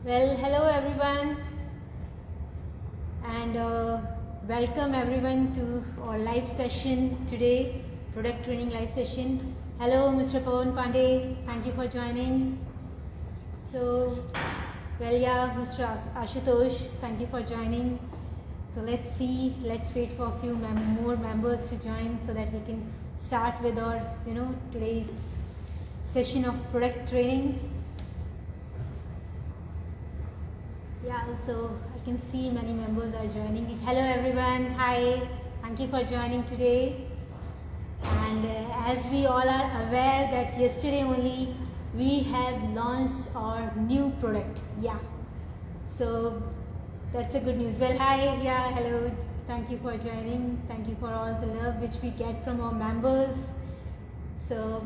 Well, hello everyone, and welcome everyone to our live session today, product training live session. Hello, Mr. Pawan Pandey, thank you for joining. So, well, yeah, Mr. Ashutosh, thank you for joining. So let's wait for a few more members to join so that we can start with our, today's session of product training. Yeah, so I can see many members are joining. Hello everyone, hi, thank you for joining today. And as we all are aware that yesterday only we have launched our new product. Yeah, so that's a good news. Well, hi, yeah, hello, thank you for joining. Thank you for all the love which we get from our members. So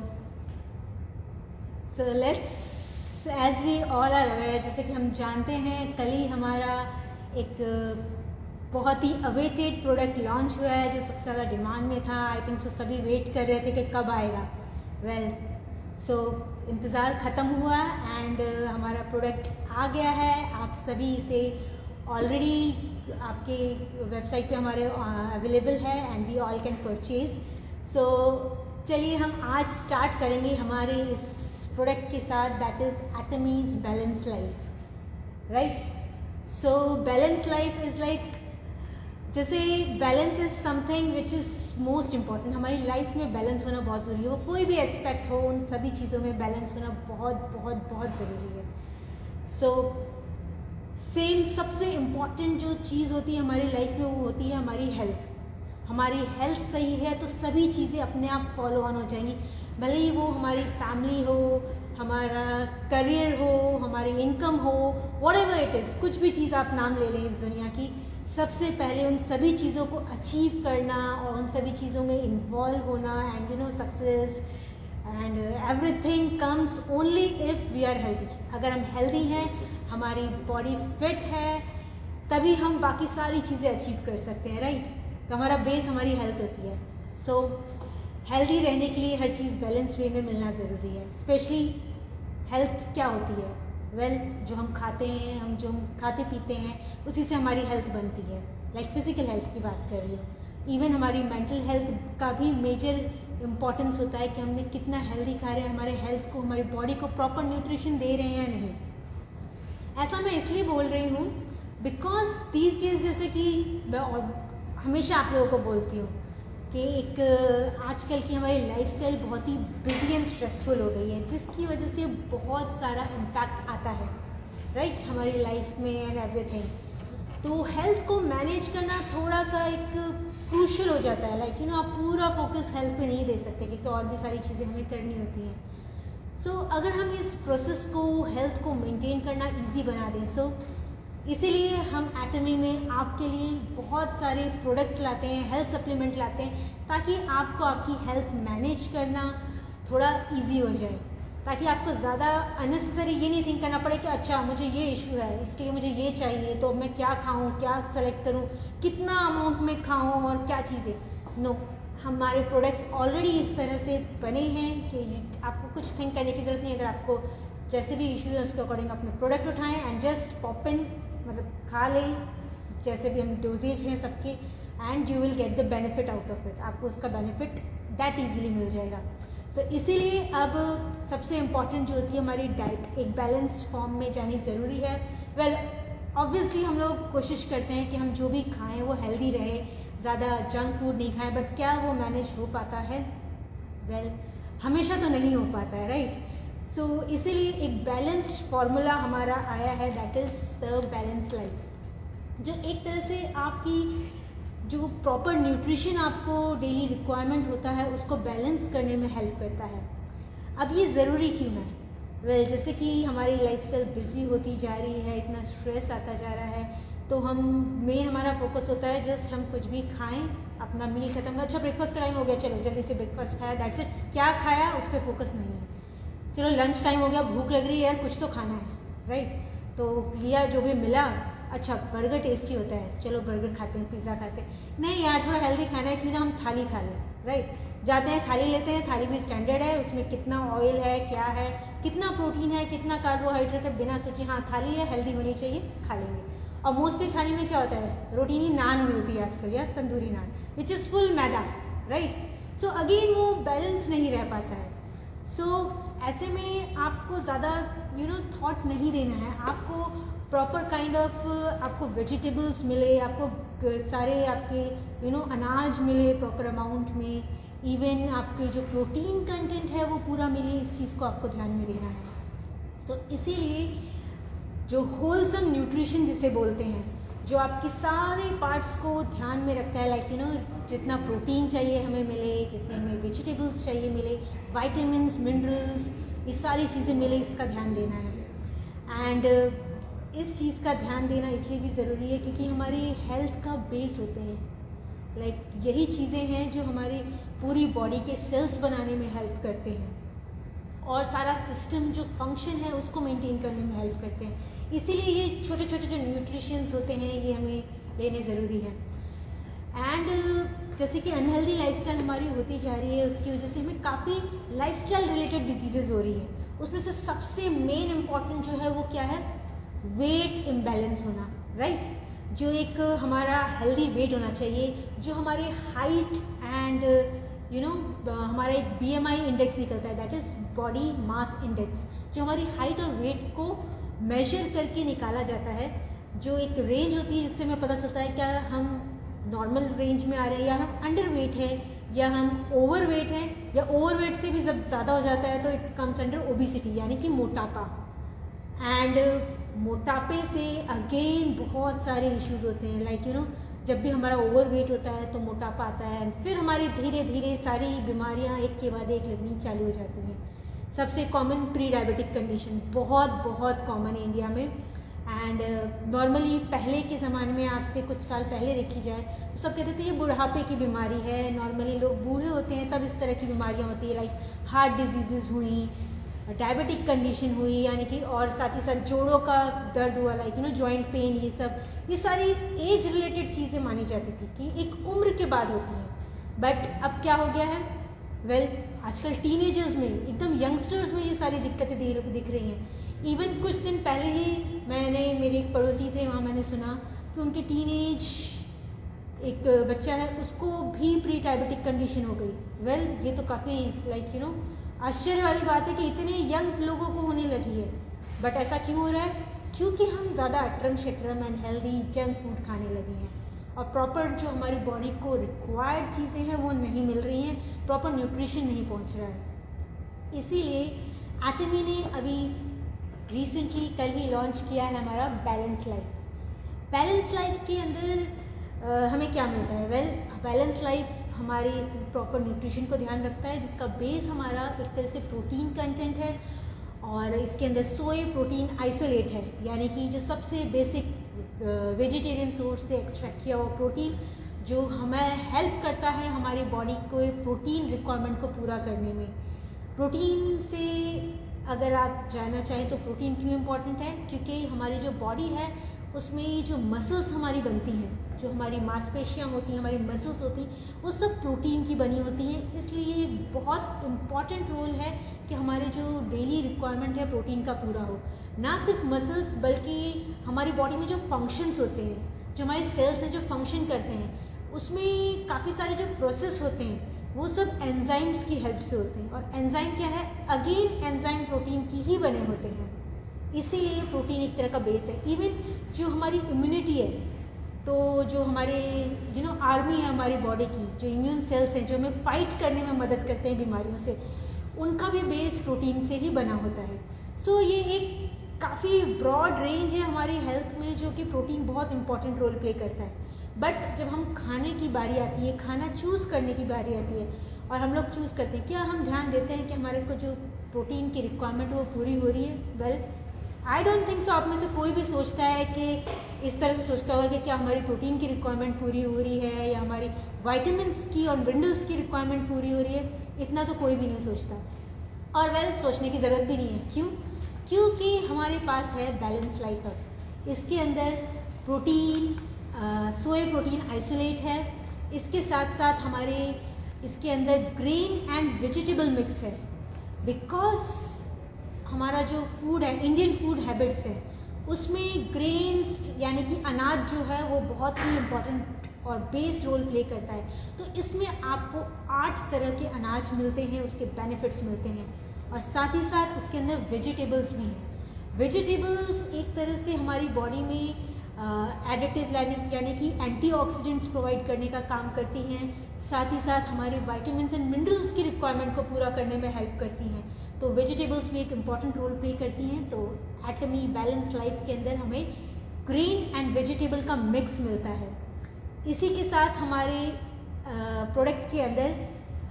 let's, as we all are aware, जैसे कि हम जानते हैं कल ही हमारा एक बहुत ही awaited product launch हुआ है जो सबसे ज़्यादा डिमांड में था. आई थिंक सो सभी वेट कर रहे थे कि कब आएगा. वेल, सो इंतज़ार ख़त्म हुआ एंड हमारा प्रोडक्ट आ गया है. आप सभी इसे ऑलरेडी आपके वेबसाइट पे हमारे अवेलेबल है and we all can purchase. So चलिए हम आज स्टार्ट करेंगे हमारे इस प्रोडक्ट के साथ, that is Atomy's balance life. Right, so balance life is like, जैसे balance is something which is most important. हमारी लाइफ में बैलेंस होना बहुत ज़रूरी है. वो कोई भी एस्पेक्ट हो, उन सभी चीज़ों में बैलेंस होना बहुत बहुत बहुत ज़रूरी है. सो सेम सबसे इम्पॉर्टेंट जो चीज़ होती है हमारी लाइफ में वो होती है हमारी हेल्थ. हमारी हेल्थ सही है तो सभी चीज़ें अपने आप फॉलो ऑन हो जाएंगी. भले ही वो हमारी फैमिली हो, हमारा करियर हो, हमारी इनकम हो, व्हाटएवर इट इज़, कुछ भी चीज़ आप नाम ले लें इस दुनिया की, सबसे पहले उन सभी चीज़ों को अचीव करना और उन सभी चीज़ों में इन्वॉल्व होना and success and everything comes only if we are healthy. अगर हम हेल्दी हैं, हमारी बॉडी फिट है, तभी हम बाकी सारी चीज़ें अचीव कर सकते हैं. राइट, तो हमारा बेस हमारी हेल्थ होती है. सो हेल्दी रहने के लिए हर चीज़ बैलेंस वे में मिलना ज़रूरी है. स्पेशली हेल्थ क्या होती है? वेल, जो हम खाते हैं, हम जो खाते पीते हैं, उसी से हमारी हेल्थ बनती है. लाइक फिजिकल हेल्थ की बात कर रही हूँ. इवन हमारी मेंटल हेल्थ का भी मेजर इम्पॉर्टेंस होता है कि हमने कितना हेल्दी खा रहे हैं, हमारे हेल्थ को, हमारी बॉडी को प्रॉपर न्यूट्रिशन दे रहे हैं या नहीं. ऐसा मैं इसलिए बोल रही हूँ बिकॉज दीज डेज, जैसे कि मैं हमेशा आप लोगों को बोलती हूँ कि एक आजकल की हमारी लाइफस्टाइल बहुत ही बिजी एंड स्ट्रेसफुल हो गई है, जिसकी वजह से बहुत सारा इम्पैक्ट आता है. राइट, हमारी लाइफ में एंड एवरीथिंग. तो हेल्थ को मैनेज करना थोड़ा सा एक क्रूशल हो जाता है. लाइक आप पूरा फोकस हेल्थ पे नहीं दे सकते क्योंकि और भी सारी चीज़ें हमें करनी होती हैं. सो अगर हम इस प्रोसेस को, हेल्थ को मेंटेन करना ईजी बना दें, सो इसीलिए हम एटमी में आपके लिए बहुत सारे प्रोडक्ट्स लाते हैं, हेल्थ सप्लीमेंट लाते हैं, ताकि आपको आपकी हेल्थ मैनेज करना थोड़ा इजी हो जाए. ताकि आपको ज़्यादा अननेसेसरी ये नहीं थिंक करना पड़े कि अच्छा मुझे ये इशू है, इसके लिए मुझे ये चाहिए, तो मैं क्या खाऊं, क्या सेलेक्ट करूं, कितना अमाउंट में खाऊं और क्या चीज़ें. नो, हमारे प्रोडक्ट्स ऑलरेडी इस तरह से बने हैं कि आपको कुछ थिंक करने की ज़रूरत नहीं. अगर आपको जैसे भी इशू है उसके अकॉर्डिंग अपने प्रोडक्ट उठाएं एंड जस्ट पॉप इन, मतलब खा लें, जैसे भी हम डोजेज हैं सबके, and you will get the benefit out of it. आपको उसका बेनिफिट दैट इजीली मिल जाएगा. सो इसीलिए अब सबसे इम्पॉर्टेंट जो होती है हमारी डाइट, एक बैलेंस्ड फॉर्म में जानी ज़रूरी है. वेल, ऑब्वियसली हम लोग कोशिश करते हैं कि हम जो भी खाएं वो हेल्दी रहे, ज़्यादा जंक फूड नहीं खाएं, बट क्या वो मैनेज हो पाता है? वेल, हमेशा तो नहीं हो पाता है. राइट, सो इसीलिए एक बैलेंस्ड फार्मूला हमारा आया है, that is the balance life, जो एक तरह से आपकी जो प्रॉपर न्यूट्रिशन आपको डेली रिक्वायरमेंट होता है उसको बैलेंस करने में हेल्प करता है. अब ये ज़रूरी क्यों है? वेल, जैसे कि हमारी लाइफस्टाइल बिजी होती जा रही है, इतना स्ट्रेस आता जा रहा है, तो हम मेन हमारा फोकस होता है जस्ट हम कुछ भी खाएं, अपना मील खत्म कर, अच्छा ब्रेकफास्ट का टाइम हो गया, चलो जल्दी से ब्रेकफास्ट खाया, दैट्स इट. क्या खाया उस पर फोकस नहीं है. चलो लंच टाइम हो गया, भूख लग रही है यार, कुछ तो खाना है. राइट, तो लिया जो भी मिला अच्छा बर्गर टेस्टी होता है, चलो बर्गर खाते हैं, पिज़्ज़ा खाते हैं, नहीं यार थोड़ा हेल्दी खाना है, क्यों ना हम थाली खा लें, राइट। जाते हैं थाली लेते हैं, थाली भी स्टैंडर्ड है, उसमें कितना ऑयल है, क्या है, कितना प्रोटीन है, कितना कार्बोहाइड्रेट है, बिना सोचे हाँ थाली है, हेल्दी होनी चाहिए, खा लेंगे। और मोस्टली थाली में क्या होता है, रोटीनी नान मिलती है आजकल, या tandoori naan, which is full maida, right. So again वो बैलेंस नहीं रह पाता है। सो ऐसे में आपको ज़्यादा थॉट नहीं देना है, आपको प्रॉपर काइंड ऑफ आपको वेजिटेबल्स मिले, आपको सारे आपके अनाज मिले प्रॉपर अमाउंट में, इवन आपके जो प्रोटीन कंटेंट है वो पूरा मिले, इस चीज़ को आपको ध्यान में देना है। सो इसीलिए जो होलसम न्यूट्रिशन जिसे बोलते हैं, जो आपके सारे पार्ट्स को ध्यान में रखता है, लाइक जितना प्रोटीन चाहिए हमें मिले, जितने हमें वेजिटेबल्स चाहिए मिले, वाइटामिन्स, मिनरल्स, ये सारी चीज़ें मिले, इसका ध्यान देना है। एंड इस चीज़ का ध्यान देना इसलिए भी ज़रूरी है क्योंकि हमारी हेल्थ का बेस होते हैं, लाइक यही चीज़ें हैं जो हमारी पूरी बॉडी के सेल्स बनाने में हेल्प करते हैं और सारा सिस्टम जो फंक्शन है उसको मेंटेन करने में हेल्प करते हैं। इसीलिए ये छोटे छोटे जो न्यूट्रिशंस होते हैं ये हमें लेने ज़रूरी है। एंड जैसे कि अनहेल्दी लाइफस्टाइल हमारी होती जा रही है, उसकी वजह से हमें काफ़ी लाइफस्टाइल रिलेटेड डिजीज़ेज़ हो रही है। उसमें से सबसे मेन इम्पॉर्टेंट जो है वो क्या है, वेट इम्बैलेंस होना, राइट। जो एक हमारा हेल्दी वेट होना चाहिए, जो हमारे हाइट एंड हमारा एक BMI इंडेक्स निकलता है, that is body mass index, जो हमारी हाइट और वेट को मेजर करके निकाला जाता है, जो एक रेंज होती है जिससे हमें पता चलता है क्या हम नॉर्मल रेंज में आ रहे हैं या हम अंडर वेट है या हम ओवर वेट हैं, या ओवर वेट से भी जब ज़्यादा हो जाता है तो इट कम्स अंडर ओबिसिटी यानी कि मोटापा। एंड मोटापे से अगेन बहुत सारे इश्यूज होते हैं, लाइक जब भी हमारा ओवर वेट होता है तो मोटापा आता है, फिर हमारी धीरे धीरे सारी बीमारियां एक के बाद एक लगनी चालू हो जाती हैं। सबसे कॉमन प्री डायबिटिक कंडीशन, बहुत बहुत कॉमन है इंडिया में। एंड नॉर्मली पहले के ज़माने में, आज से कुछ साल पहले देखी जाए तो सब कहते थे ये बुढ़ापे की बीमारी है, नॉर्मली लोग बूढ़े होते हैं तब इस तरह की बीमारियां होती है, लाइक हार्ट डिजीज़ हुई, डायबिटिक कंडीशन हुई, यानी कि और साथ ही साथ जोड़ों का दर्द हुआ, लाइक जॉइंट पेन, ये सारी एज रिलेटेड चीज़ें मानी जाती थी कि एक उम्र के बाद होती हैं। बट अब क्या हो गया है, वेल आजकल टीनेजर्स में, एकदम यंगस्टर्स में ये सारी दिक्कतें दिख रही हैं। इवन कुछ दिन पहले ही मेरे एक पड़ोसी थे, वहाँ मैंने सुना कि उनके टीनेज एक बच्चा है, उसको भी प्री डायबिटिक कंडीशन हो गई। वेल ये तो काफ़ी लाइक आश्चर्य वाली बात है कि इतने यंग लोगों को होने लगी है। बट ऐसा क्यों हो रहा है, क्योंकि हम ज़्यादा अटरम शटरम एंड हेल्दी जंक फूड खाने लगे हैं और प्रॉपर जो हमारी बॉडी को रिक्वायर्ड चीज़ें हैं वो नहीं मिल रही हैं, प्रॉपर न्यूट्रिशन नहीं पहुंच रहा है। इसीलिए एटमी ने अभी रिसेंटली कल ही लॉन्च किया है हमारा बैलेंस लाइफ। बैलेंस लाइफ के अंदर हमें क्या मिलता है, वेल बैलेंस लाइफ हमारी प्रॉपर न्यूट्रिशन को ध्यान रखता है, जिसका बेस हमारा एक तरह से प्रोटीन कंटेंट है और इसके अंदर सोए प्रोटीन आइसोलेट है, यानी कि जो सबसे बेसिक वेजिटेरियन सोर्स से एक्सट्रैक्ट किया हुआ प्रोटीन जो हमें हेल्प करता है हमारी बॉडी को प्रोटीन रिक्वायरमेंट को पूरा करने में। प्रोटीन से अगर आप जानना चाहें तो प्रोटीन क्यों इम्पॉर्टेंट है, क्योंकि हमारी जो बॉडी है उसमें जो मसल्स हमारी बनती हैं, जो हमारी मांसपेशियाँ होती हैं, हमारी मसल्स होती हैं, वो सब प्रोटीन की बनी होती हैं। इसलिए बहुत इम्पॉर्टेंट रोल है कि हमारे जो डेली रिक्वायरमेंट है प्रोटीन का पूरा हो। ना सिर्फ मसल्स बल्कि हमारी बॉडी में जो फंक्शंस होते हैं, जो हमारे सेल्स हैं जो फंक्शन करते हैं, उसमें काफ़ी सारे जो प्रोसेस होते हैं वो सब एंजाइम्स की हेल्प से होते हैं। और एंजाइम क्या है, अगेन एंजाइम प्रोटीन की ही बने होते हैं, इसीलिए प्रोटीन एक तरह का बेस है। इवन जो हमारी इम्यूनिटी है, तो जो हमारे आर्मी है हमारी बॉडी की, जो इम्यून सेल्स हैं जो हमें फाइट करने में मदद करते हैं बीमारियों से, उनका भी बेस प्रोटीन से ही बना होता है। सो ये एक काफ़ी ब्रॉड रेंज है हमारी हेल्थ में जो कि प्रोटीन बहुत इंपॉर्टेंट रोल प्ले करता है। बट जब हम खाने की बारी आती है, खाना चूज़ करने की बारी आती है और हम लोग चूज़ करते हैं, क्या हम ध्यान देते हैं कि हमारे को जो प्रोटीन की रिक्वायरमेंट वो पूरी हो रही है? Well I don't think so. आप में से कोई भी सोचता है कि इस तरह से सोचता होगा कि क्या हमारी प्रोटीन की रिक्वायरमेंट पूरी हो रही है या हमारी वाइटामिन्स की और मिनरल्स की रिक्वायरमेंट पूरी हो रही है, इतना तो कोई भी नहीं सोचता। और वेल सोचने की ज़रूरत भी नहीं है। क्यों? क्योंकि हमारे पास है बैलेंस लाइफ। इसके अंदर प्रोटीन सोया प्रोटीन आइसोलेट है। इसके साथ साथ हमारे इसके अंदर ग्रेन एंड वेजिटेबल मिक्स है। बिकॉज हमारा जो फूड है, इंडियन फूड हैबिट्स है, उसमें ग्रेन्स यानी कि अनाज जो है वो बहुत ही इम्पोर्टेंट और बेस रोल प्ले करता है। तो इसमें आपको 8 तरह के अनाज मिलते हैं, उसके बेनिफिट्स मिलते हैं। और साथ ही साथ इसके अंदर वेजिटेबल्स भी हैं। वेजिटेबल्स एक तरह से हमारी बॉडी में एडिटिव यानी कि एंटीऑक्सीडेंट्स प्रोवाइड करने का काम करती हैं। साथ ही साथ हमारे विटामिन्स एंड मिनरल्स की रिक्वायरमेंट को पूरा करने में हेल्प करती हैं। तो वेजिटेबल्स भी एक इम्पॉर्टेंट रोल प्ले करती हैं। तो एटमी बैलेंस लाइफ के अंदर हमें ग्रेन एंड वेजिटेबल का मिक्स मिलता है। इसी के साथ हमारे प्रोडक्ट के अंदर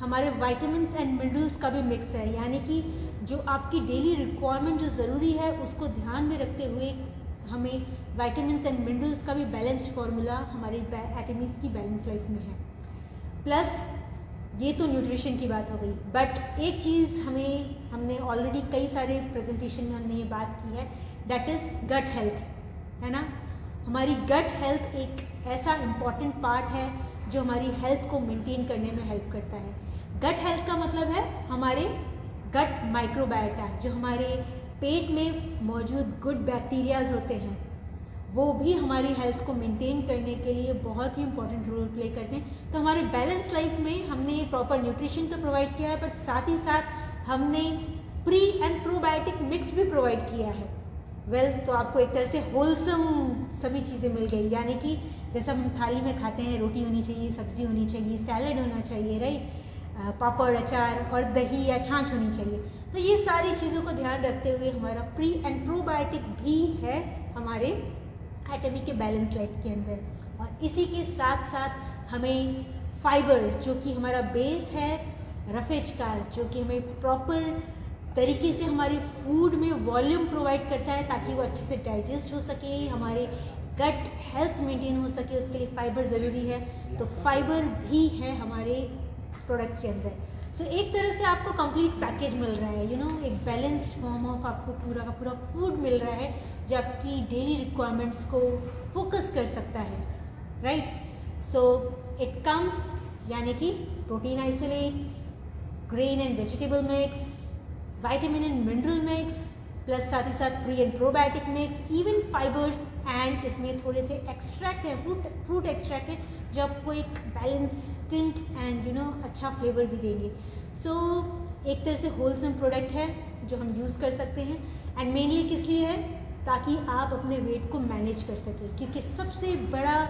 हमारे विटामिन्स एंड मिनरल्स का भी मिक्स है, यानी कि जो आपकी डेली रिक्वायरमेंट जो ज़रूरी है उसको ध्यान में रखते हुए हमें विटामिन्स एंड मिनरल्स का भी बैलेंस्ड फार्मूला हमारी एटमीज़ की बैलेंस लाइफ में है। प्लस ये तो न्यूट्रिशन की बात हो गई, बट एक चीज़ हमने ऑलरेडी कई सारे प्रेजेंटेशन में हमने ये बात की है, दैट इज़ गट हेल्थ, है ना। हमारी गट हेल्थ एक ऐसा इम्पॉर्टेंट पार्ट है जो हमारी हेल्थ को मेंटेन करने में हेल्प करता है। गट हेल्थ का मतलब है हमारे गट माइक्रोबायोटा, जो हमारे पेट में मौजूद गुड बैक्टीरियाज होते हैं, वो भी हमारी हेल्थ को मेंटेन करने के लिए बहुत ही इंपॉर्टेंट रोल प्ले करते हैं। तो हमारे बैलेंस लाइफ में हमने प्रॉपर न्यूट्रिशन तो प्रोवाइड किया है, बट साथ ही साथ हमने प्री एंड प्रोबायोटिक मिक्स भी प्रोवाइड किया है। तो आपको एक तरह से होलसम सभी चीज़ें मिल गई, यानी कि जैसा हम थाली में खाते हैं, रोटी होनी चाहिए, सब्जी होनी चाहिए, सैलड होना चाहिए, राइट, पापड़, अचार और दही या छाछ होनी चाहिए। तो ये सारी चीज़ों को ध्यान रखते हुए हमारा प्री एंड प्रोबायोटिक भी है हमारे एटमी के बैलेंस लाइफ के अंदर। और इसी के साथ साथ हमें फाइबर, जो कि हमारा बेस है रफेज का, जो कि हमें प्रॉपर तरीके से हमारे फूड में वॉल्यूम प्रोवाइड करता है ताकि वो अच्छे से डाइजेस्ट हो सके, हमारे गट हेल्थ मेंटेन हो सके, उसके लिए फाइबर ज़रूरी है। तो फाइबर भी है हमारे प्रोडक्ट के अंदर। सो एक तरह से आपको कंप्लीट पैकेज मिल रहा है, एक बैलेंस्ड फॉर्म ऑफ आपको पूरा का पूरा फूड मिल रहा है जो आपकी डेली रिक्वायरमेंट्स को फोकस कर सकता है, राइट। सो इट कम्स यानी कि protein isolate, grain and vegetable mix, vitamin and mineral mix, plus साथ ही साथ pre and probiotic mix, even fibres, and इसमें थोड़े से एक्सट्रैक्ट हैं, फ्रूट एक्सट्रैक्ट हैं जो आपको एक बैलेंस्ड एंड अच्छा फ्लेवर भी देंगे। सो एक तरह से होलसम प्रोडक्ट है जो हम यूज़ कर सकते हैं। एंड मेनली किस लिए है, ताकि आप अपने वेट को मैनेज कर सकें, क्योंकि सबसे बड़ा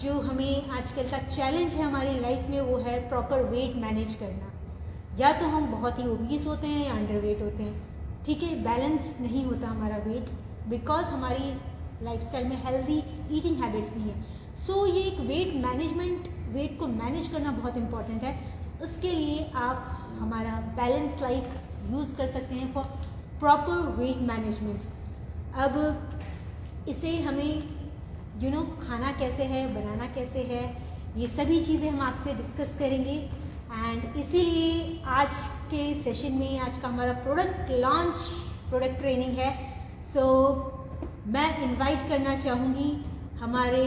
जो हमें आजकल का चैलेंज है हमारी लाइफ में वो है प्रॉपर वेट मैनेज करना। या तो हम बहुत ही ओबीस होते हैं या अंडर वेट होते हैं, ठीक है, बैलेंस नहीं होता हमारा वेट, बिकॉज हमारी लाइफस्टाइल में हेल्दी ईटिंग हैबिट्स नहीं है। सो ये एक वेट को मैनेज करना बहुत इम्पॉर्टेंट है। उसके लिए आप हमारा बैलेंस लाइफ यूज़ कर सकते हैं फॉर प्रॉपर वेट मैनेजमेंट। अब इसे हमें खाना कैसे है, बनाना कैसे है, ये सभी चीज़ें हम आपसे डिस्कस करेंगे। एंड इसीलिए आज के सेशन में आज का हमारा प्रोडक्ट ट्रेनिंग है। सो मैं इनवाइट करना चाहूँगी हमारे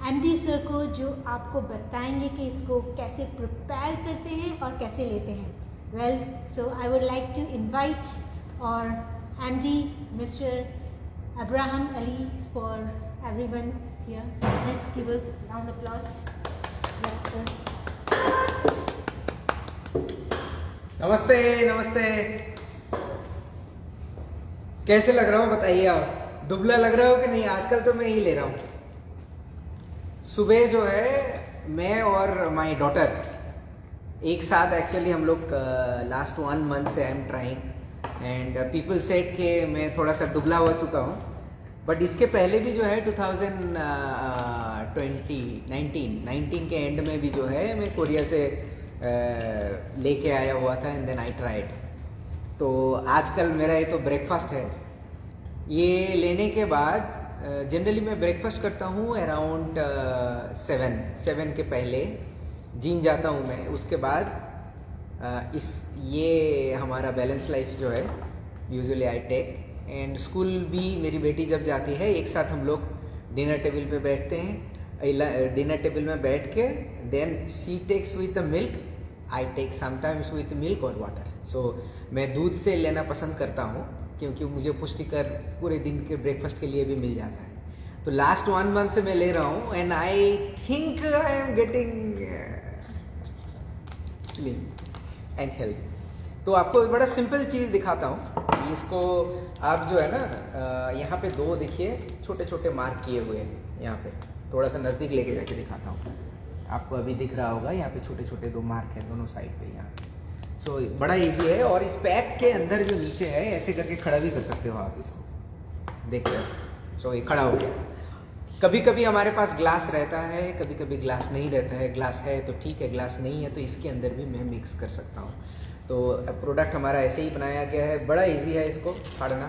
एमडी सर को, जो आपको बताएंगे कि इसको कैसे प्रिपेयर करते हैं और कैसे लेते हैं। So I would like to invite our MD mister Abraham Ali for everyone here. Let's give a round of applause. Yes, sir. नमस्ते नमस्ते, कैसे लग रहा हूँ बताइए आप? दुबला लग रहा हो कि नहीं? आजकल तो मैं ही ले रहा हूँ। सुबह जो है मैं और माय डॉटर एक साथ एक्चुअली हम लोग लास्ट 1 मंथ से I am trying and people said कि मैं थोड़ा सा दुबला हो चुका हूँ। बट इसके पहले भी जो है 2019 के एंड में भी जो है मैं कोरिया से लेके आया हुआ था एंड देन आई ट्राइड। तो आजकल मेरा ये तो ब्रेकफास्ट है। ये लेने के बाद जनरली मैं ब्रेकफास्ट करता हूँ अराउंड 7 के पहले जिम जाता हूँ मैं। उसके बाद ये हमारा बैलेंस लाइफ जो है usually I take. And school भी मेरी बेटी जब जाती है एक साथ हम लोग डिनर टेबल पे बैठते हैं, डिनर टेबल में बैठ के then she takes with the milk, I take sometimes with milk और वाटर। सो मैं दूध से लेना पसंद करता हूँ क्योंकि मुझे पुष्टिकर पूरे दिन के ब्रेकफास्ट के लिए भी मिल जाता है। तो लास्ट 1 मंथ से मैं ले रहा हूँ and I think I am getting slim and healthy. तो आपको एक बड़ा सिंपल चीज़ दिखाता हूँ। इसको आप जो है ना यहाँ पे 2 देखिए छोटे छोटे मार्क किए हुए हैं। यहाँ पे थोड़ा सा नज़दीक लेके जाके दिखाता हूँ, आपको अभी दिख रहा होगा। यहाँ पे छोटे छोटे 2 मार्क हैं दोनों साइड पे यहाँ। सो बड़ा इजी है और इस पैक के अंदर जो नीचे है ऐसे करके खड़ा भी कर सकते हो आप इसको, देख रहे हो। सो ये खड़ा हो गया। कभी कभी हमारे पास ग्लास रहता है, कभी कभी ग्लास नहीं रहता है। ग्लास है तो ठीक है, ग्लास नहीं है तो इसके अंदर भी मैं मिक्स कर सकता हूँ। तो प्रोडक्ट हमारा ऐसे ही बनाया गया है, बड़ा इजी है। इसको फाड़ना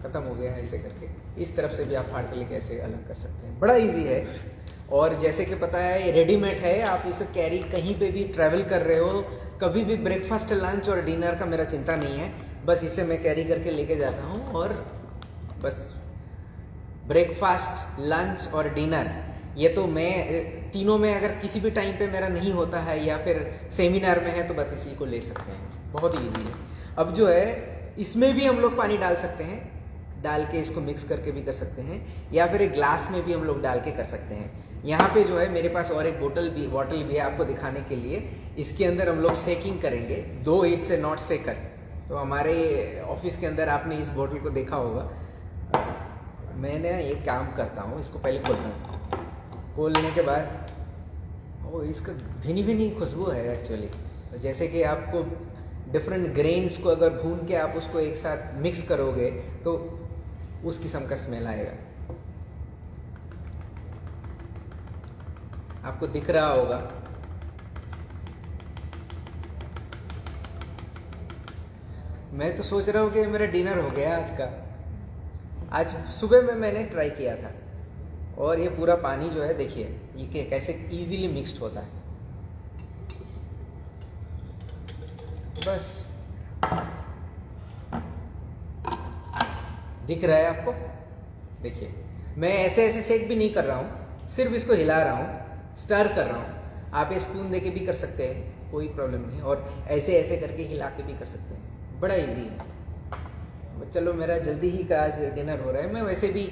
ख़त्म हो गया है, ऐसे करके इस तरफ से भी आप फाड़ के लेके ऐसे अलग कर सकते हैं, बड़ा इजी है। और जैसे कि पता है ये रेडीमेड है, आप इसे कैरी कहीं पे भी ट्रैवल कर रहे हो, कभी भी ब्रेकफास्ट लंच और डिनर का मेरा चिंता नहीं है। बस इसे मैं कैरी करके लेके जाता हूँ और बस ब्रेकफास्ट लंच और डिनर ये तो मैं तीनों में अगर किसी भी टाइम पे मेरा नहीं होता है या फिर सेमिनार में है तो बस इसी को ले सकते हैं, बहुत ही ईजी है। अब जो है इसमें भी हम लोग पानी डाल सकते हैं, डाल के इसको मिक्स करके भी कर सकते हैं, या फिर एक ग्लास में भी हम लोग डाल के कर सकते हैं। यहाँ पे जो है मेरे पास और एक बॉटल भी है आपको दिखाने के लिए। इसके अंदर हम लोग सेकिंग करेंगे, 2 ईच से नॉट सेकर। तो हमारे ऑफिस के अंदर आपने इस बॉटल को देखा होगा। मैंने एक काम करता हूँ, इसको पहले खोलता हूँ। खोलने के बाद ओ इसका भीनी भीनी खुशबू है एक्चुअली। जैसे कि आपको डिफरेंट ग्रेन्स को अगर भून के आप उसको एक साथ मिक्स करोगे तो उस किस्म का स्मेल आएगा, आपको दिख रहा होगा। मैं तो सोच रहा हूँ कि मेरा डिनर हो गया आज का। आज सुबह में मैंने ट्राई किया था और ये पूरा पानी जो है देखिए ये कैसे इजीली मिक्स्ड होता है। बस दिख रहा है आपको, देखिए मैं ऐसे ऐसे शेक भी नहीं कर रहा हूँ, सिर्फ इसको हिला रहा हूँ, स्टर कर रहा हूँ। आप ये स्पून देके भी कर सकते हैं, कोई प्रॉब्लम नहीं, और ऐसे ऐसे करके हिला के भी कर सकते हैं, बड़ा इजी है। चलो मेरा जल्दी ही का आज डिनर हो रहा है। मैं वैसे भी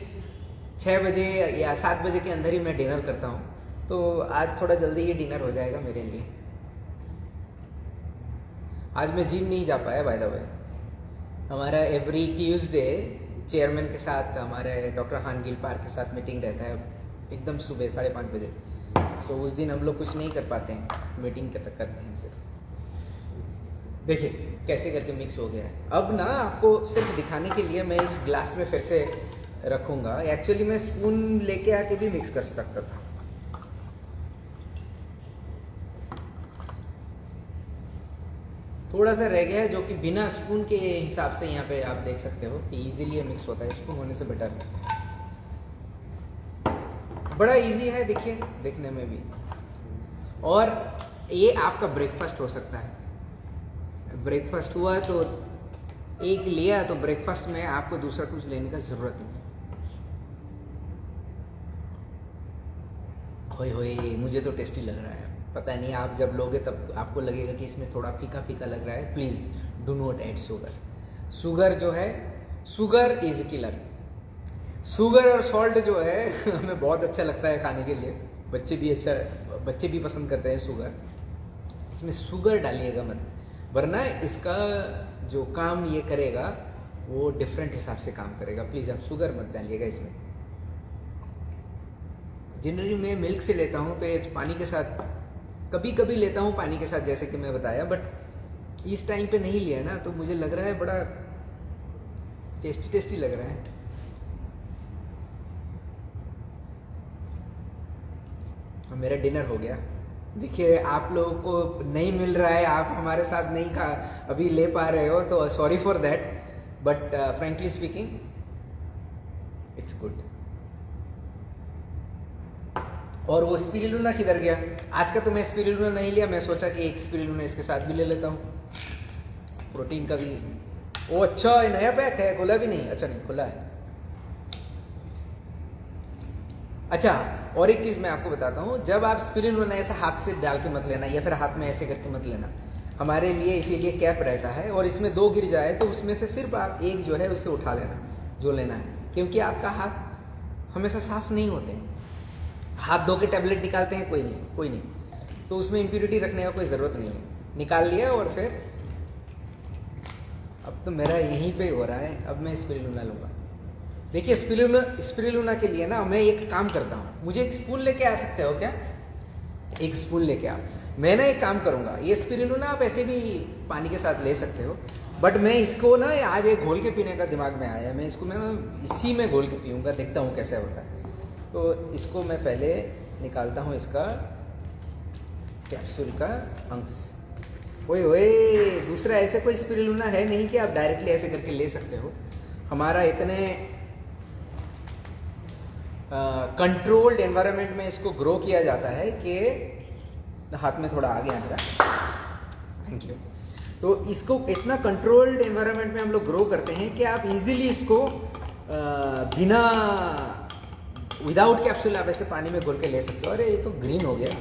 6 बजे या 7 बजे के अंदर ही मैं डिनर करता हूँ, तो आज थोड़ा जल्दी ही डिनर हो जाएगा मेरे लिए। आज मैं जिम नहीं जा पाया बाय द वे। हमारा एवरी ट्यूसडे चेयरमैन के साथ, हमारे डॉक्टर हान गिल पार्क के साथ मीटिंग रहता है एकदम सुबह 5:30 बजे। सो उस दिन हम लोग कुछ नहीं कर पाते हैं, मीटिंग करते हैं सिर्फ। देखिए कैसे करके मिक्स हो गया है। अब ना आपको सिर्फ दिखाने के लिए मैं इस ग्लास में फिर से रखूँगा। एक्चुअली मैं स्पून लेके आके भी मिक्स कर सकता था। थोड़ा सा रह गया है जो कि बिना स्पून के हिसाब से यहाँ पे आप देख सकते हो कि इजीली मिक्स होता है, स्पून होने से बेटर है। बड़ा इजी है देखिए देखने में भी, और ये आपका ब्रेकफास्ट हो सकता है। ब्रेकफास्ट हुआ तो एक लिया तो ब्रेकफास्ट में आपको दूसरा कुछ लेने का जरूरत नहीं। होए होए मुझे तो टेस्टी लग रहा है, पता नहीं आप जब लोगे तब आपको लगेगा कि इसमें थोड़ा फीका फीका लग रहा है। Please do not add sugar. Sugar जो है, शुगर इज किलर। शुगर और सॉल्ट जो है हमें बहुत अच्छा लगता है खाने के लिए, बच्चे भी पसंद करते हैं शुगर। इसमें शुगर डालिएगा मत, वरना इसका जो काम ये करेगा वो डिफरेंट हिसाब से काम करेगा। प्लीज़ आप शुगर मत डालिएगा इसमें। जनरली मैं मिल्क से लेता हूँ तो ये पानी के साथ, कभी कभी लेता हूँ पानी के साथ जैसे कि मैं बताया, बट इस टाइम पे नहीं लिया ना तो मुझे लग रहा है बड़ा टेस्टी टेस्टी लग रहा है। मेरा डिनर हो गया। देखिए आप लोगों को नहीं मिल रहा है, आप हमारे साथ नहीं खा अभी ले पा रहे हो तो sorry for that, but frankly speaking it's good. और वो स्पिरुलिना किधर गया? आज का तो मैं स्पिरुलिना नहीं लिया, मैं सोचा कि एक स्पिरुलिना इसके साथ भी ले लेता हूँ, प्रोटीन का भी। ओ अच्छा, ये नया पैक है, खुला भी नहीं? अच्छा नहीं खुला है। अच्छा, और एक चीज़ मैं आपको बताता हूँ, जब आप स्पिरुलिना ऐसा हाथ से डाल के मत लेना या फिर हाथ में ऐसे करके मत लेना। हमारे लिए इसीलिए कैप रहता है, और इसमें 2 गिर जाए तो उसमें से सिर्फ आप एक जो है उसे उठा लेना जो लेना है, क्योंकि आपका हाथ हमेशा साफ नहीं होते। हाथ धो के टैबलेट निकालते हैं, कोई नहीं, तो उसमें इम्प्योरिटी रखने का कोई ज़रूरत नहीं है। निकाल लिया और फिर अब तो मेरा यहीं पे हो रहा है। अब मैं स्पिरुलिना लूँगा। देखिए स्पिरुलिना के लिए ना मैं एक काम करता हूँ, मुझे एक स्पून लेके आ सकते हो क्या? एक स्पून लेके आओ। मैं ना एक काम करूँगा, ये स्पिरुलिना आप ऐसे भी पानी के साथ ले सकते हो, बट मैं इसको ना आज एक घोल के पीने का दिमाग में आया। मैं इसको मैं इसी में घोल के पीऊँगा, देखता हूँ कैसे होता है। तो इसको मैं पहले निकालता हूँ इसका कैप्सूल का अंश। ओए दूसरा ऐसे कोई स्पिरुलिना है नहीं कि आप डायरेक्टली ऐसे करके ले सकते हो। हमारा इतने कंट्रोल्ड एनवायरनमेंट में इसको ग्रो किया जाता है कि हाथ में थोड़ा आगे आएगा, थैंक यू। तो इसको इतना कंट्रोल्ड एनवायरनमेंट में हम लोग ग्रो करते हैं कि आप इजीली इसको बिना विदाउट कैप्सूल आप ऐसे पानी में घोल के ले सकते हो। अरे ये तो ग्रीन हो गया,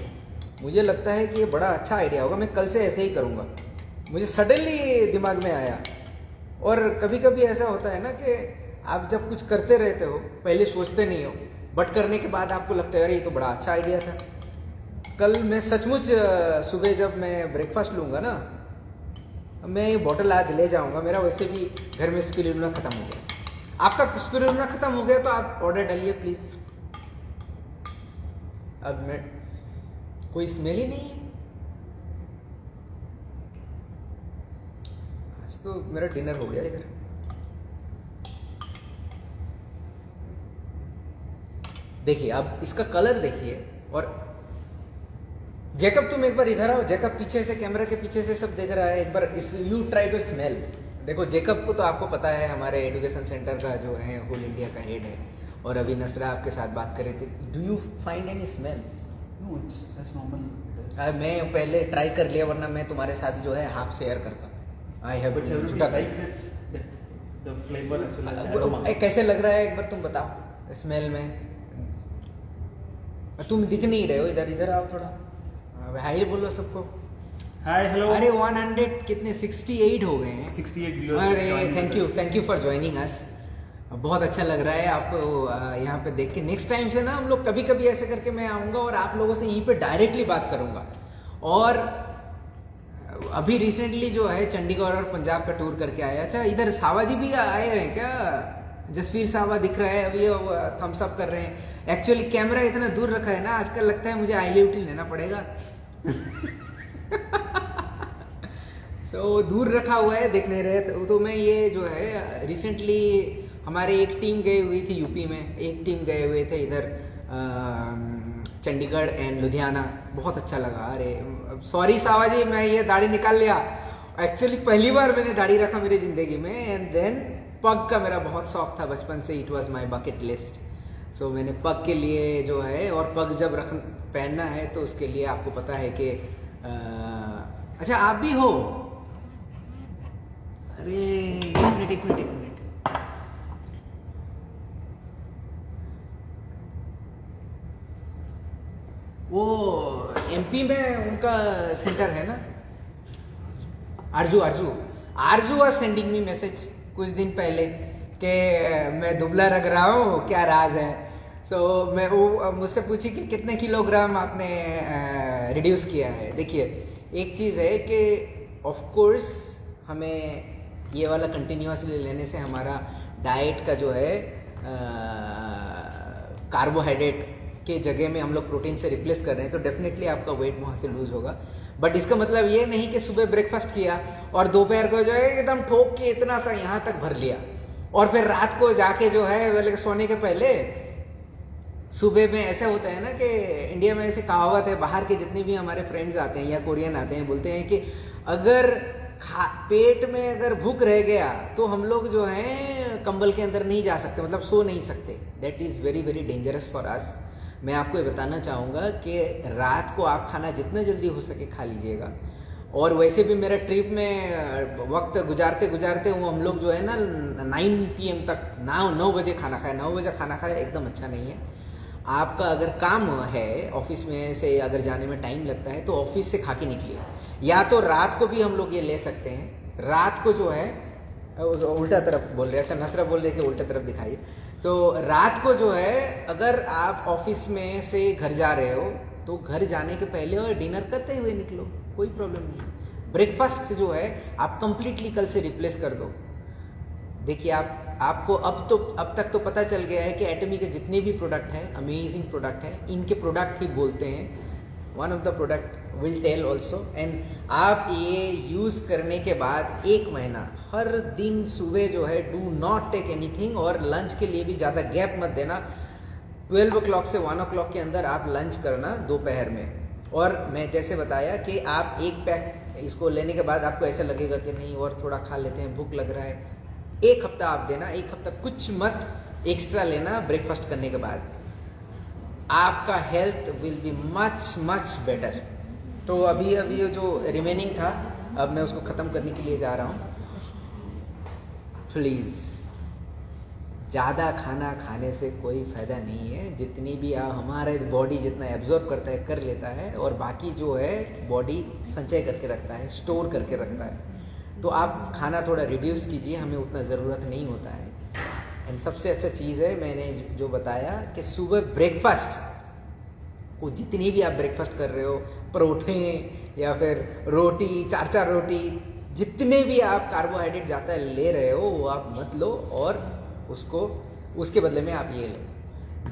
मुझे लगता है कि ये बड़ा अच्छा आइडिया होगा। मैं कल से ऐसे ही करूँगा, मुझे सडनली दिमाग में आया। और कभी कभी ऐसा होता है ना कि आप जब कुछ करते रहते हो, पहले सोचते नहीं हो, बट करने के बाद आपको लगता है अरे ये तो बड़ा अच्छा आइडिया था। कल मैं सचमुच सुबह जब मैं ब्रेकफास्ट लूँगा ना, मैं ये बॉटल आज ले जाऊँगा। मेरा वैसे भी घर में स्पिरुलिना ख़त्म हो गया। आपका स्पिरुलिना ख़त्म हो गया तो आप ऑर्डर डालिए प्लीज़। अब मैं कोई स्मेल ही नहीं है आज तो। मेरा डिनर हो गया इधर। देखिए अब इसका कलर देखिए। और जैकब तुम एक बार इधर आओ। जैकब पीछे से, कैमरा के पीछे से सब देख रहा है। एक बार इस यू ट्राई टू स्मेल। देखो जैकब को तो आपको पता है हमारे एजुकेशन सेंटर का जो है होल इंडिया का हेड है, और अभी नसरा आपके साथ बात कर रहे थे। Do you find any smell? No, it's normal. मैं पहले ट्राई कर लिया, वरना मैं तुम्हारे साथ जो है हाफ शेयर करता। I have But everybody like that the flavor as well as the aroma. कैसे लग रहा है एक बार तुम बताओ स्मेल में। तुम दिख नहीं रहे हो, इधर आओ थोड़ा। हाय बोलो सबको। Hi, hello. अरे 100 कितने 68 हो गए हैं। 68 viewers. अरे joining us. Thank you for joining us. बहुत अच्छा लग रहा है आपको यहाँ पे देख के। नेक्स्ट टाइम से ना हम लोग कभी कभी ऐसे करके मैं आऊँगा और आप लोगों से यहीं पे डायरेक्टली बात करूँगा। और अभी रिसेंटली जो है चंडीगढ़ और पंजाब का टूर करके आया। अच्छा इधर सावा जी भी आए हैं क्या? जसवीर सावा दिख रहा है, अभी थम्स अप कर रहे हैं। एक्चुअली कैमरा इतना दूर रखा है ना आजकल, लगता है मुझे आईलिफ्टिंग लेना पड़ेगा। तो दूर रखा हुआ है, देख नहीं रहे। तो मैं ये जो है रिसेंटली हमारे एक टीम गई हुई थी यूपी में, एक टीम गए हुए थे इधर चंडीगढ़ एंड लुधियाना। बहुत अच्छा लगा। अरे सॉरी सावा जी, मैं ये दाढ़ी निकाल लिया। एक्चुअली पहली बार मैंने दाढ़ी रखा मेरी ज़िंदगी में। एंड देन पग का मेरा बहुत शौक था बचपन से, it was my bucket list. So मैंने पग के लिए जो है, और पग जब पहनना है तो उसके लिए आपको पता है कि अच्छा आप भी हो? अरे एक मिनट वो एमपी में उनका सेंटर है ना, आरजू वाज सेंडिंग मी मैसेज कुछ दिन पहले कि मैं दुबला लग रहा हूँ, क्या राज है। सो मैं वो मुझसे पूछी कि कितने किलोग्राम आपने रिड्यूस किया है। देखिए एक चीज़ है कि ऑफ कोर्स हमें ये वाला कंटिन्यूसली लेने से हमारा डाइट का जो है कार्बोहाइड्रेट के जगह में हम लोग प्रोटीन से रिप्लेस कर रहे हैं, तो डेफिनेटली आपका वेट वहाँ से लूज होगा। बट इसका मतलब ये नहीं कि सुबह ब्रेकफास्ट किया और दोपहर को जो है एकदम ठोक के इतना सा यहाँ तक भर लिया, और फिर रात को जाके जो है सोने के पहले सुबह में ऐसा होता है ना कि इंडिया में ऐसे कहावत है, बाहर के जितने भी हमारे फ्रेंड्स आते हैं या कोरियन आते हैं बोलते हैं कि अगर पेट में अगर भूख रह गया तो हम लोग जो है कंबल के अंदर नहीं जा सकते, मतलब सो नहीं सकते। That is very very dangerous for us. मैं आपको ये बताना चाहूँगा कि रात को आप खाना जितना जल्दी हो सके खा लीजिएगा। और वैसे भी मेरा ट्रिप में वक्त गुजारते गुजारते वो हम लोग जो है ना 9 PM तक 9 बजे खाना खाया। 9 बजे खाना खाया एकदम अच्छा नहीं है। आपका अगर काम है ऑफिस में से अगर जाने में टाइम लगता है तो ऑफिस से खा के निकलिए, या तो रात को भी हम लोग ये ले सकते हैं। रात को जो है उल्टा तरफ बोल रहे हैं, ऐसा नसरा बोल रहे कि उल्टा तरफ दिखाइए। तो रात को जो है अगर आप ऑफिस में से घर जा रहे हो तो घर जाने के पहले और डिनर करते हुए निकलो, कोई प्रॉब्लम नहीं। ब्रेकफास्ट जो है आप कंप्लीटली कल से रिप्लेस कर दो। देखिए आपको अब तक तो पता चल गया है कि एटमी के जितने भी प्रोडक्ट हैं अमेजिंग प्रोडक्ट हैं, इनके प्रोडक्ट ही बोलते हैं। One of the product will tell also. And आप ये यूज़ करने के बाद 1 महीना हर दिन सुबह जो है डू नॉट टेक एनीथिंग, और लंच के लिए भी ज़्यादा गैप मत देना। 12 o'clock से 1 o'clock के अंदर आप लंच करना दोपहर में। और मैं जैसे बताया कि आप 1 पैक इसको लेने के बाद आपको ऐसा लगेगा कि नहीं और थोड़ा खा लेते हैं, भूख लग रहा है। 1 हफ्ता आप देना, 1 हफ्ता कुछ मत एक्स्ट्रा लेना ब्रेकफास्ट करने के बाद। आपका health will be much much better. तो अभी ये जो रिमेनिंग था अब मैं उसको ख़त्म करने के लिए जा रहा हूँ। प्लीज़ ज़्यादा खाना खाने से कोई फ़ायदा नहीं है। जितनी भी हमारे बॉडी जितना एब्जॉर्ब करता है कर लेता है, और बाकी जो है बॉडी संचय करके रखता है, स्टोर करके रखता है। तो आप खाना थोड़ा रिड्यूस कीजिए, हमें उतना ज़रूरत नहीं होता है। एंड सबसे अच्छा चीज़ है मैंने जो बताया कि सुबह ब्रेकफास्ट को, जितनी भी आप ब्रेकफास्ट कर रहे हो, परोठे या फिर रोटी, 4 रोटी, जितने भी आप कार्बोहाइड्रेट जाता है ले रहे हो वो आप मत लो, और उसके बदले में आप ये लो।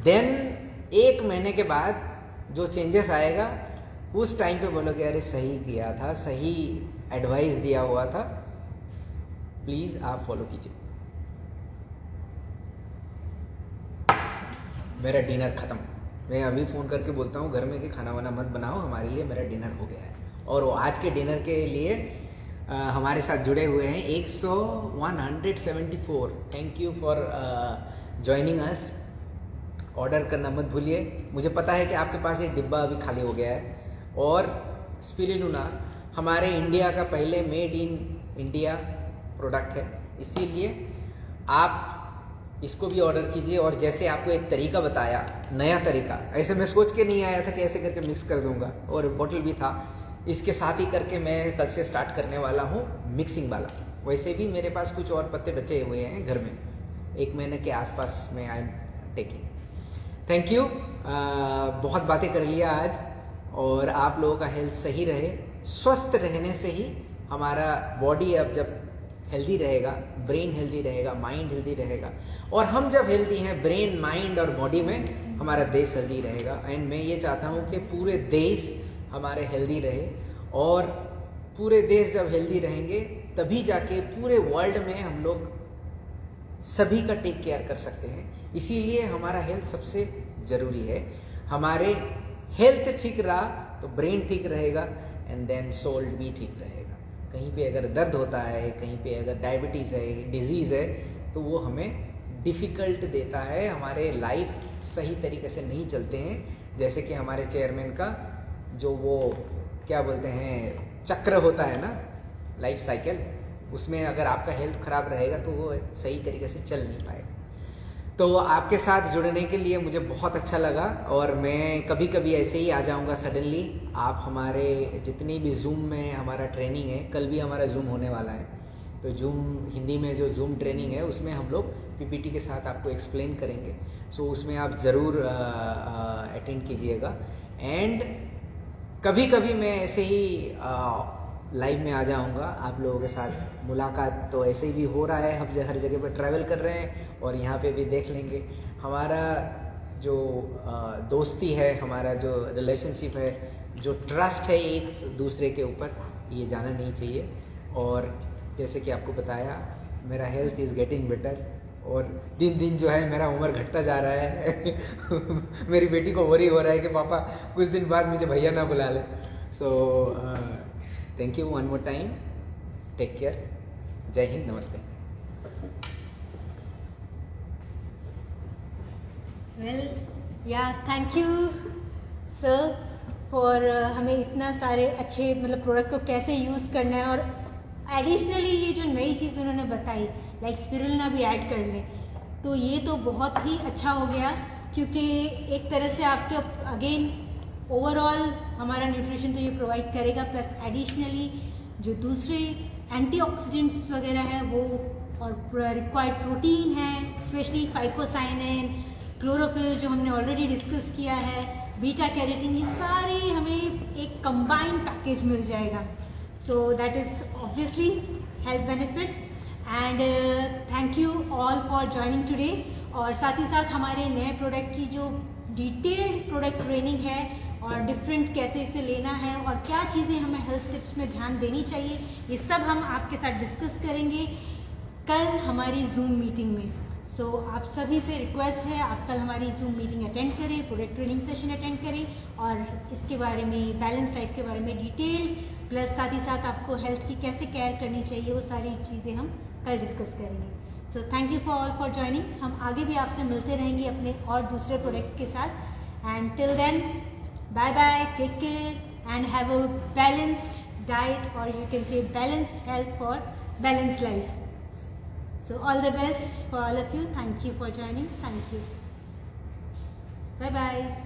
देन 1 महीने के बाद जो चेंजेस आएगा उस टाइम पे बोलोगे अरे सही किया था, सही एडवाइस दिया हुआ था। प्लीज़ आप फॉलो कीजिए। मेरा डिनर ख़त्म। मैं अभी फ़ोन करके बोलता हूँ घर में कि खाना वाना मत बनाओ, हमारे लिए मेरा डिनर हो गया है। और वो आज के डिनर के लिए हमारे साथ जुड़े हुए हैं 174। Thank you for joining us. Order करना मत भूलिए। मुझे पता है कि आपके पास एक डिब्बा अभी खाली हो गया है। और स्पिरुलिना हमारे इंडिया का पहले मेड इन इंडिया प्रोडक्ट है, इसीलिए आप इसको भी ऑर्डर कीजिए। और जैसे आपको एक तरीका बताया, नया तरीका, ऐसे मैं सोच के नहीं आया था कि ऐसे करके मिक्स कर दूंगा, और बॉटल भी था। इसके साथ ही करके मैं कल से स्टार्ट करने वाला हूँ मिक्सिंग वाला। वैसे भी मेरे पास कुछ और पत्ते बचे हुए हैं घर में, 1 महीने के आसपास में I am taking. Thank you. बहुत बातें कर लिया आज, और आप लोगों का हेल्थ सही रहे। स्वस्थ रहने से ही हमारा बॉडी अब जब हेल्दी रहेगा, ब्रेन हेल्दी रहेगा, माइंड हेल्दी रहेगा, और हम जब हेल्दी हैं ब्रेन, माइंड और बॉडी में, हमारा देश हेल्दी रहेगा। एंड मैं ये चाहता हूँ कि पूरे देश हमारे हेल्दी रहे, और पूरे देश जब हेल्दी रहेंगे तभी जाके पूरे वर्ल्ड में हम लोग सभी का टेक केयर कर सकते हैं। इसीलिए हमारा हेल्थ सबसे ज़रूरी है। हमारे हेल्थ ठीक रहा तो ब्रेन ठीक रहेगा, एंड देन सोल भी ठीक रहेगा। कहीं पे अगर दर्द होता है, कहीं पे अगर डायबिटीज़ है, डिजीज़ है, तो वो हमें डिफ़िकल्ट देता है, हमारे लाइफ सही तरीके से नहीं चलते हैं। जैसे कि हमारे चेयरमैन का जो वो क्या बोलते हैं चक्र होता है ना, लाइफ साइकिल, उसमें अगर आपका हेल्थ ख़राब रहेगा तो वो सही तरीके से चल नहीं पाएगा। तो आपके साथ जुड़ने के लिए मुझे बहुत अच्छा लगा, और मैं कभी कभी ऐसे ही आ जाऊंगा सडनली। आप हमारे जितनी भी जूम में हमारा ट्रेनिंग है, कल भी हमारा जूम होने वाला है, तो जूम हिंदी में जो जूम ट्रेनिंग है उसमें हम लोग पीपीटी के साथ आपको एक्सप्लेन करेंगे। सो उसमें आप ज़रूर अटेंड कीजिएगा। एंड कभी कभी मैं ऐसे ही लाइव में आ जाऊंगा आप लोगों के साथ। मुलाकात तो ऐसे ही भी हो रहा है, हम हर जगह पर ट्रैवल कर रहे हैं, और यहाँ पे भी देख लेंगे। हमारा जो दोस्ती है, हमारा जो रिलेशनशिप है, जो ट्रस्ट है एक दूसरे के ऊपर, ये जाना नहीं चाहिए। और जैसे कि आपको बताया, मेरा हेल्थ इज़ गेटिंग बेटर, और दिन दिन जो है मेरा उम्र घटता जा रहा है। मेरी बेटी को वरी हो रहा है कि पापा कुछ दिन बाद मुझे भैया ना बुला ले। So thank you one more time. Take care. जय हिंद। नमस्ते। वेल या थैंक यू सर फॉर हमें इतना सारे अच्छे मतलब प्रोडक्ट को कैसे यूज़ करना है, और एडिशनली ये जो नई चीज़ उन्होंने बताई लाइक स्पिरुलिना भी ऐड कर लें, तो ये तो बहुत ही अच्छा हो गया। क्योंकि एक तरह से आपके अगेन ओवरऑल हमारा न्यूट्रिशन तो ये प्रोवाइड करेगा, प्लस एडिशनली जो दूसरे एंटीऑक्सीडेंट्स वगैरह है वो और रिक्वायर्ड प्रोटीन है, स्पेशली फाइकोसाइनिन, क्लोरोफिल जो हमने ऑलरेडी डिस्कस किया है, बीटा कैरोटीन, ये सारे हमें एक कंबाइंड पैकेज मिल जाएगा. So that is obviously health benefit. And thank you all for joining today. और साथ ही साथ हमारे नए प्रोडक्ट की जो डिटेल्ड प्रोडक्ट ट्रेनिंग है और डिफरेंट कैसे इसे लेना है और क्या चीज़ें हमें हेल्थ टिप्स में ध्यान देनी चाहिए, ये सब हम आपके साथ डिस्कस करेंगे कल हमारी जूम मीटिंग में. सो आप सभी से रिक्वेस्ट है आप कल हमारी जूम मीटिंग अटेंड करें, प्रोडक्ट ट्रेनिंग सेशन अटेंड करें और इसके बारे में, बैलेंस लाइफ के बारे में डिटेल, प्लस साथ ही साथ आपको हेल्थ की कैसे केयर करनी चाहिए वो सारी चीज़ें हम कल डिस्कस करेंगे. सो thank you for all for joining. हम आगे भी आपसे मिलते रहेंगे अपने और दूसरे प्रोडक्ट्स के साथ. And till then bye bye, take care and have a balanced diet और you can say balanced health for balanced life. So all the best for all of you. Thank you for joining. Thank you. Bye bye.